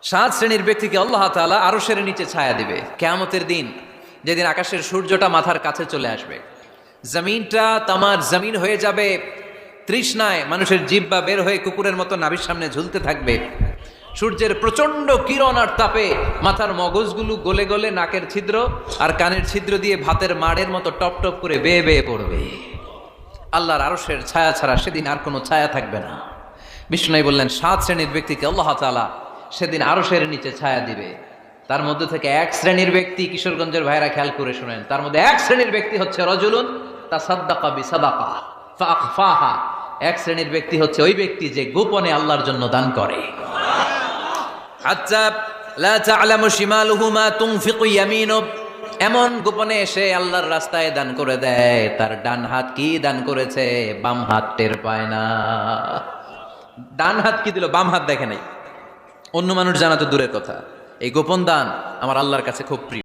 সাত শ্রেণীর ব্যক্তিকে আল্লাহ তাআলা আরশের নিচে ছায়া দিবে কিয়ামতের দিন, যেদিন আকাশের সূর্যটা মাথার কাছে চলে আসবে, জমিনটা তামার জমিন হয়ে যাবে তৃষ্ণায়, মানুষের জিহ্বা বের হয়ে কুকুরের মতো নাভির সামনে ঝুলতে থাকবে। সূর্যের প্রচন্ড কিরণ আর তাপে মাথার মগজগুলো গলে গলে নাকের ছিদ্র আর কানের ছিদ্র দিয়ে ভাতের মাড়ের মতো টপ টপ করে বেয়ে বেয়ে পড়বে। আল্লাহর আরশের ছায়া ছাড়া সেদিন আর কোনো ছায়া থাকবে না। বিষ্ণু বললেন, সাত শ্রেণীর ব্যক্তিকে আল্লাহ তাআলা সেদিন আরশের নিচে ছায়া দিবে। তার মধ্যে থেকে এক শ্রেণীর ব্যক্তি, কিশোরগঞ্জের ভাইরা খেয়াল করে শুনেন, তার মধ্যে এক শ্রেণীর ব্যক্তি হচ্ছে রজুলুন তাসাদ্দাকা বিসাদাকা ফাআখফাহা। এক শ্রেণীর ব্যক্তি হচ্ছে ওই ব্যক্তি যে গোপনে আল্লাহর জন্য দান করে। হাত্তা লা তা'লামু শিমালুহু মা তুনফিকু ইয়ামিনু, এমন গোপনে এসে আল্লাহর রাস্তায় দান করে দেয়, তার ডান হাত কি দান করেছে বাম হাত টের পায় না। ডান হাত কি দিল, বাম হাত দেখে নাই। অন্য মানুষ জানা তো দূরের কথা, এই গোপন দান আমার আল্লাহর কাছে খুব প্রিয়।